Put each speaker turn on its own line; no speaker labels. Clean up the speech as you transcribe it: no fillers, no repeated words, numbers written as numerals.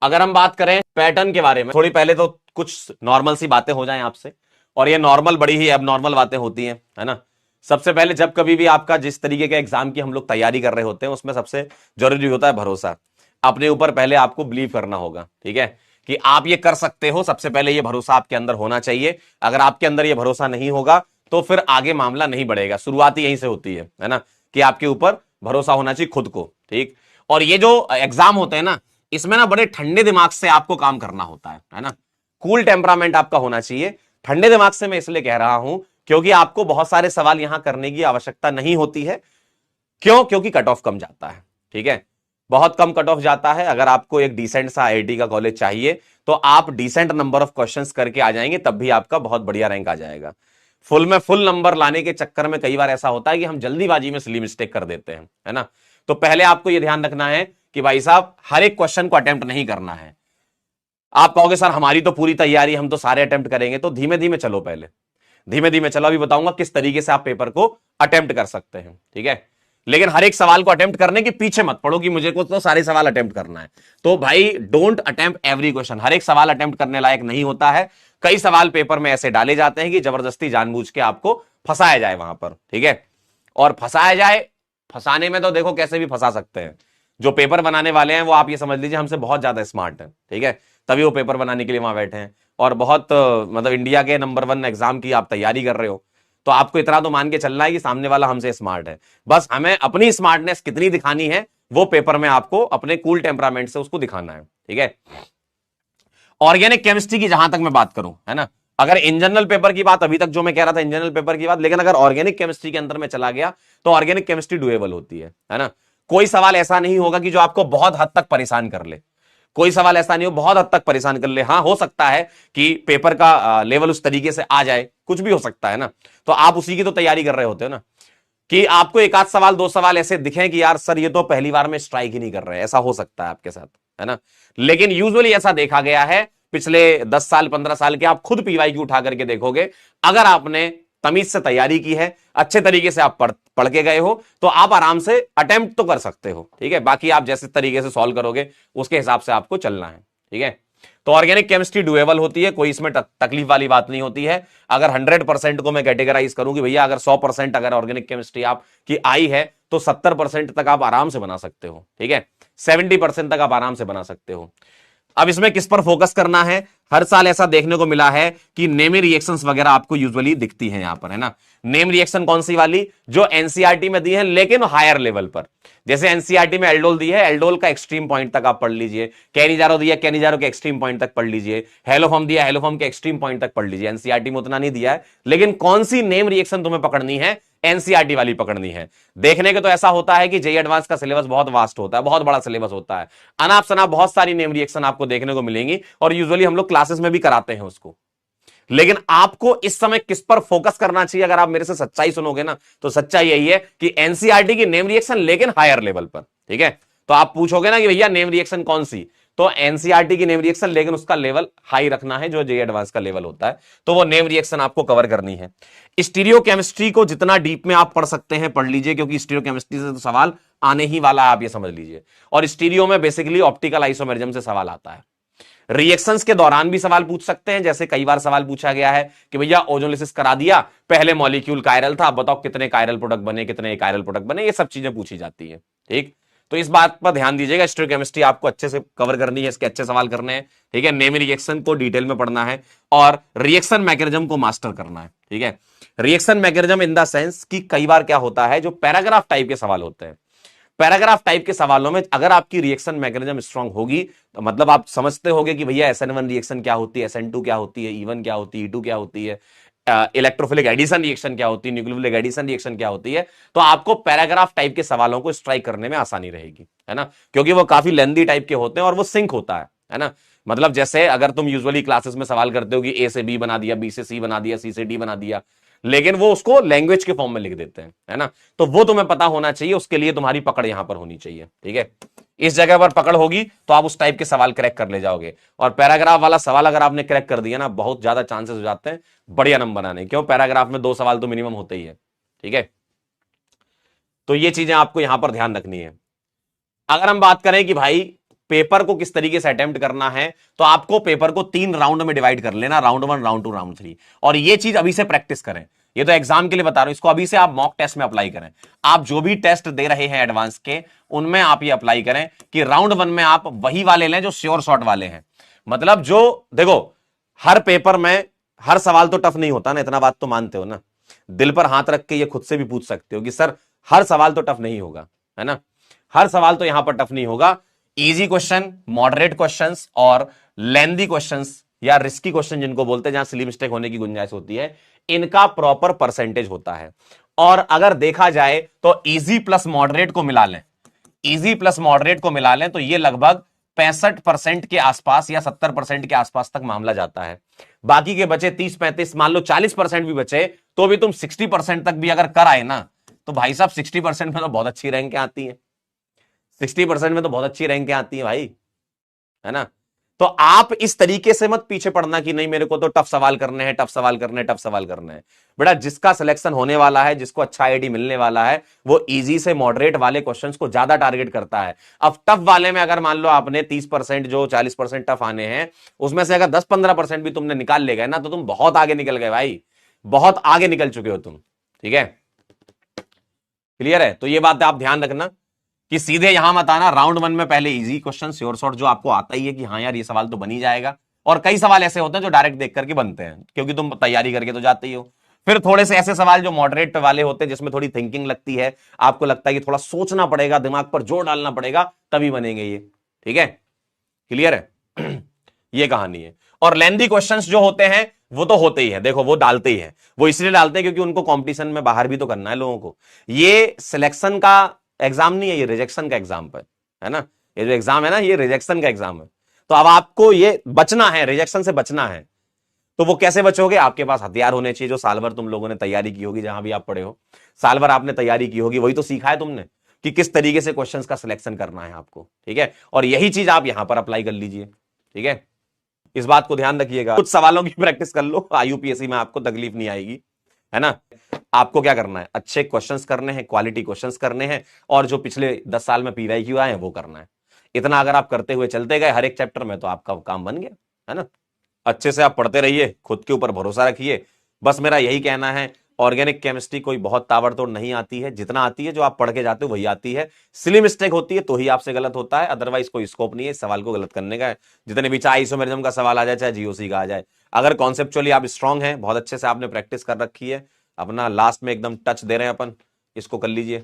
अगर हम बात करें पैटर्न के बारे में, थोड़ी पहले तो कुछ नॉर्मल सी बातें हो जाएं आपसे, और ये नॉर्मल बड़ी ही एबनॉर्मल बातें होती हैं, है ना। सबसे पहले जब कभी भी आपका जिस तरीके के एग्जाम की हम लोग तैयारी कर रहे होते हैं, उसमें सबसे जरूरी होता है भरोसा। अपने ऊपर पहले आपको बिलीव करना होगा, ठीक है, कि आप ये कर सकते हो। सबसे पहले ये भरोसा आपके अंदर होना चाहिए। अगर आपके अंदर ये भरोसा नहीं होगा तो फिर आगे मामला नहीं बढ़ेगा। शुरुआत यहीं से होती है ना, कि आपके ऊपर भरोसा होना चाहिए खुद को, ठीक। और ये जो एग्जाम होते हैं ना, इसमें ना बड़े ठंडे दिमाग से आपको काम करना होता है ना। कूल टेम्परामेंट आपका होना चाहिए। ठंडे दिमाग से मैं इसलिए कह रहा हूं क्योंकि आपको बहुत सारे सवाल यहां करने की आवश्यकता नहीं होती है। क्यों? क्योंकि कट ऑफ कम जाता है, ठीक है, बहुत कम कट ऑफ जाता है। अगर आपको एक डिसेंट सा आईआईटी का कॉलेज चाहिए तो आप डिसेंट नंबर ऑफ क्वेश्चंस करके आ जाएंगे, तब भी आपका बहुत बढ़िया रैंक आ जाएगा। फुल में फुल नंबर लाने के चक्कर में कई बार ऐसा होता है कि हम जल्दीबाजी में सिली मिस्टेक कर देते हैं, है ना। तो पहले आपको यह ध्यान रखना है कि भाई साहब हर एक क्वेश्चन को अटेम्प्ट नहीं करना है। आप कहोगे सर हमारी तो पूरी तैयारी, हम तो सारे अटेम्प्ट करेंगे। तो धीमे धीमे चलो, पहले धीमे धीमे चलो। अभी बताऊंगा किस तरीके से आप पेपर को अटेम्प्ट कर सकते हैं, ठीक है। लेकिन हर एक सवाल को अटेम्प्ट करने के पीछे मत पड़ो कि मुझे को तो सारे सवाल अटेम्प्ट करना है। तो भाई डोंट अटेम्प्ट एवरी क्वेश्चन। हर एक सवाल अटेम्प्ट करने लायक नहीं होता है। कई सवाल पेपर में ऐसे डाले जाते हैं कि जबरदस्ती जानबूझ के आपको फंसाया जाए वहां पर, ठीक है। और फंसाया जाए, फंसाने में तो देखो कैसे भी फंसा सकते हैं। जो पेपर बनाने वाले हैं वो आप ये समझ लीजिए हमसे बहुत ज्यादा स्मार्ट है, ठीक है, तभी वो पेपर बनाने के लिए वहां बैठे हैं। और बहुत मतलब इंडिया के नंबर 1 एग्जाम की आप तैयारी कर रहे हो, तो आपको इतना तो मान के चलना है कि सामने वाला हमसे स्मार्ट है। बस हमें अपनी स्मार्टनेस कितनी दिखानी है वो पेपर में आपको अपने कूल टेम्परामेंट से उसको दिखाना है, ठीक है। ऑर्गेनिक केमिस्ट्री की जहां तक मैं बात करूं, है ना, अगर इन जनरल पेपर की बात, अभी तक जो मैं कह रहा था इन जनरल पेपर की बात, लेकिन अगर ऑर्गेनिक केमिस्ट्री के अंदर में चला गया तो ऑर्गेनिक केमिस्ट्री डुएबल होती है ना। कोई सवाल ऐसा नहीं होगा कि जो आपको बहुत हद तक परेशान कर ले। कोई सवाल ऐसा नहीं हो बहुत हद तक परेशान कर ले। हाँ, हो सकता है कि पेपर का लेवल उस तरीके से आ जाए, कुछ भी हो सकता है ना। तो आप उसी की तो तैयारी कर रहे होते हो ना, कि आपको एक आध सवाल, दो सवाल ऐसे दिखें कि यार सर ये तो पहली बार में स्ट्राइक ही नहीं कर रहे। ऐसा हो सकता है आपके साथ, है ना। लेकिन यूजुअली ऐसा देखा गया है पिछले 10 साल 15 साल के, आप खुद पीवाईक्यू उठा करके देखोगे, अगर आपने तमीज से तैयारी की है, अच्छे तरीके से आप पढ़ के गए हो, तो आप आराम से अटेम्प्ट तो कर सकते हो, ठीक है। बाकी आप जैसे तरीके से सॉल्व करोगे उसके हिसाब से आपको चलना है, ठीक है। तो ऑर्गेनिक केमिस्ट्री डुएबल होती है, कोई इसमें तकलीफ वाली बात नहीं होती है। अगर 100% को मैं कैटेगराइज करूं कि भैया अगर 100% अगर ऑर्गेनिक केमिस्ट्री आपकी आई है तो 70% तक आप आराम से बना सकते हो, ठीक है। 70% तक आप आराम से बना सकते हो। अब इसमें किस पर फोकस करना है? हर साल ऐसा देखने को मिला है कि नेमी रिएक्शंस वगैरह आपको यूजुअली दिखती हैं यहां पर, है ना। नेम रिएक्शन कौन सी वाली? जो एनसीईआरटी में दी है लेकिन हायर लेवल पर। जैसे एनसीईआरटी में एल्डोल दी है, एल्डोल का एक्सट्रीम पॉइंट तक आप पढ़ लीजिए। कैनिजारो दिया, कैनिजारो के एक्सट्रीम पॉइंट तक पढ़ लीजिए। हेलोफॉर्म दिया, हेलोफॉर्म के एक्सट्रीम पॉइंट तक पढ़ लीजिए। एनसीईआरटी में उतना नहीं दिया है, लेकिन कौन सी नेम रिएक्शन तुम्हें पकड़नी है? एनसीईआरटी वाली पकड़नी है। देखने के तो ऐसा होता है कि जेईई एडवांस का सिलेबस बहुत वास्ट होता है, बहुत बड़ा सिलेबस होता है। अनाप शनाप बहुत सारी नेम रिएक्शन आपको देखने को मिलेंगी, और यूजुअली हम लोग क्लासेस में भी कराते हैं उसको। लेकिन आपको इस समय किस पर फोकस करना चाहिए? अगर आप मेरे से सच्चाई सुनोगे ना, तो सच्चाई यही है कि एनसीईआरटी की नेम रिएक्शन लेकिन हायर लेवल पर, ठीक है। तो आप पूछोगे ना कि भैया नेम रिएक्शन कौन सी, तो एनसीईआरटी की नेम रिएक्शन, लेकिन उसका लेवल हाई रखना है जो जेईई एडवांस का लेवल होता है। तो वो नेम रिएक्शन आपको कवर करनी है। स्टीरियो केमिस्ट्री को जितना डीप में आप पढ़ सकते हैं पढ़ लीजिए, क्योंकि स्टीरियो केमिस्ट्री से तो सवाल आने ही वाला है, आप ये समझ लीजिए। और स्टीरियो में बेसिकली ऑप्टिकल आइसोमेरिज्म से सवाल आता है। रिएक्शंस के दौरान भी सवाल पूछ सकते हैं, जैसे कई बार सवाल पूछा गया है कि भैया ओजोलिसिस करा दिया, पहले मॉलिक्यूल कायरल था, अब बताओ कितने कायरल प्रोडक्ट बने, कितने कायरल प्रोडक्ट बने। ये सब चीजें पूछी जाती है, ठीक। तो इस बात पर ध्यान दीजिएगा, स्टीरियोकेमिस्ट्री आपको अच्छे से कवर करनी है, इसके अच्छे सवाल करने हैं, ठीक है। नेम रिएक्शन को डिटेल में पढ़ना है और रिएक्शन मैकेनिज्म को मास्टर करना है, ठीक है। Reaction mechanism in the sense कि कई बार क्या होता है, जो पैराग्राफ टाइप के सवाल होते हैं, पैराग्राफ टाइप के सवालों में अगर आपकी रिएक्शन मैकेनिज्म स्ट्रांग होगी तो मतलब आप समझते होगे कि भैया SN1 रिएक्शन क्या होती है, SN2 क्या होती है, E1 क्या होती है, E2 क्या होती है, इलेक्ट्रोफिलिक एडिशन रिएक्शन क्या होती है, न्यूक्लियोफिलिक एडिशन रिएक्शन क्या होती है, तो आपको पैराग्राफ टाइप के सवालों को स्ट्राइक करने में आसानी रहेगी, है ना। क्योंकि वो काफी लेंदी टाइप के होते हैं और वो सिंक होता है ना। मतलब जैसे अगर तुम यूजुअली क्लासेस में सवाल करते हो कि A से B बना दिया, B से C बना दिया, C से D बना दिया, लेकिन वो उसको लैंग्वेज के फॉर्म में लिख देते हैं, है ना। तो वो तुम्हें पता होना चाहिए, उसके लिए तुम्हारी पकड़ यहां पर होनी चाहिए, ठीक है। इस जगह पर पकड़ होगी तो आप उस टाइप के सवाल क्रैक कर ले जाओगे। और पैराग्राफ वाला सवाल अगर आपने क्रैक कर दिया ना, बहुत ज्यादा चांसेस हो जाते हैं बढ़िया नंबर आने। क्यों? पैराग्राफ में 2 सवाल तो मिनिमम होते ही है, ठीक है। तो ये चीजें आपको यहां पर ध्यान रखनी है। अगर हम बात करें कि भाई पेपर को किस तरीके से अटेम्प्ट करना है, तो आपको पेपर को 3 राउंड में डिवाइड कर लेना, राउंड 1, राउंड 2, राउंड 3। और ये चीज अभी से प्रैक्टिस करें, ये तो एग्जाम के लिए बता रहा हूं, इसको अभी से आप मॉक टेस्ट में अप्लाई करें। आप जो भी टेस्ट दे रहे हैं एडवांस के, उनमें आप ये अप्लाई करें कि राउंड 1 में आप वही वाले लें जो श्योर शॉट वाले हैं। मतलब जो देखो, हर पेपर में हर सवाल तो टफ नहीं होता ना, इतना बात तो मानते हो ना। दिल पर हाथ रख के ये खुद से भी पूछ सकते हो कि सर हर सवाल तो टफ नहीं होगा, है ना, हर सवाल तो यहां पर टफ नहीं होगा। इजी क्वेश्चन, मॉडरेट क्वेश्चंस और लेंदी क्वेश्चंस या रिस्की क्वेश्चन जिनको बोलते हैं, जहां सिली मिस्टेक होने की गुंजाइश होती है, इनका प्रॉपर परसेंटेज होता है। और अगर देखा जाए तो इजी प्लस मॉडरेट को मिला लें, इजी प्लस मॉडरेट को मिला लें तो ये लगभग 65% के आसपास या 70% के आसपास तक मामला जाता है। बाकी के बचे 30-35, मान लो 40% भी बचे, तो भी तुम 60% तक भी अगर कर आए ना, तो भाई साहब 60% में तो बहुत अच्छी रैंक आती है, 60% में तो बहुत अच्छी रैंक आती है भाई, है ना। तो आप इस तरीके से मत पीछे पड़ना कि नहीं मेरे को तो टफ सवाल करने हैं, टफ सवाल करने हैं, टफ सवाल करने हैं। बेटा जिसका सिलेक्शन होने वाला है, जिसको अच्छा आईडी मिलने वाला है, वो इजी से मॉडरेट वाले क्वेश्चंस को ज्यादा टारगेट करता है। अब टफ वाले में अगर मान लो आपने 30% जो 40% टफ आने हैं, उसमें से अगर 10-15% भी तुमने निकाल ले गए ना, तो तुम बहुत आगे निकल गए भाई, बहुत आगे निकल चुके हो तुम। ठीक है, क्लियर है। तो ये बात आप ध्यान रखना कि सीधे यहां मत आना, राउंड 1 में पहले इजी क्वेश्चन श्योर शॉर्ट जो आपको आता ही है कि हाँ यार ये सवाल तो बन ही जाएगा। और कई सवाल ऐसे होते हैं जो डायरेक्ट देख करके बनते हैं, क्योंकि तुम तैयारी करके तो जाते ही हो। फिर थोड़े से ऐसे सवाल जो मॉडरेट वाले होते हैं, जिसमें थोड़ी थिंकिंग लगती है, आपको लगता है कि थोड़ा सोचना पड़ेगा, दिमाग पर जोर डालना पड़ेगा, तभी बनेंगे ये। ठीक है, क्लियर है। ये कहानी है। और लेंदी क्वेश्चंस जो होते हैं वो तो होते ही है, देखो वो डालते ही है, वो इसलिए डालते हैं क्योंकि उनको कंपटीशन में बाहर भी तो करना है लोगों को। ये सिलेक्शन का एग्जाम नहीं है, ये रिजेक्शन का एग्जाम है ना। ये जो एग्जाम है ना, ये रिजेक्शन का एग्जाम है। तो अब आपको ये बचना है, रिजेक्शन से बचना है। तो वो कैसे बचोगे? आपके पास हथियार होने चाहिए जो साल भर तुम लोगों ने तैयारी की होगी, जहां भी आप पढ़े हो, साल भर आपने तैयारी की होगी, वही तो सीखा है तुमने कि किस तरीके से क्वेश्चंस का सिलेक्शन करना है आपको। ठीक है, और यही चीज आप यहां पर अप्लाई कर लीजिए। ठीक है, इस बात को ध्यान रखिएगा। कुछ सवालों की प्रैक्टिस कर लो, IUPAC में आपको तकलीफ नहीं आएगी, है ना। आपको क्या करना है? अच्छे क्वेश्चंस करने हैं, क्वालिटी क्वेश्चंस करने हैं, और जो पिछले 10 साल में PYQ आए हैं वो करना है। इतना अगर आप करते हुए चलते गए हर एक चैप्टर में, तो आपका काम बन गया, है ना। अच्छे से आप पढ़ते रहिए, खुद के ऊपर भरोसा रखिए। बस मेरा यही कहना है, ऑर्गेनिक केमिस्ट्री कोई बहुत ताबड़तोड़ नहीं आती है, जितना आती है जो आप पढ़ के जाते हो वही आती है। सिली मिस्टेक होती है तो ही आपसे गलत होता है, अदरवाइज कोई स्कोप नहीं है इस सवाल को गलत करने का। जितने भी चाहे आइसोमेरिज्म का सवाल आ जाए, चाहे GOC का आ जाए, अगर कॉन्सेप्चुअली आप स्ट्रांग हैं, बहुत अच्छे से आपने प्रैक्टिस कर रखी है, अपना लास्ट में एकदम टच दे रहे हैं अपन, इसको कर लीजिए।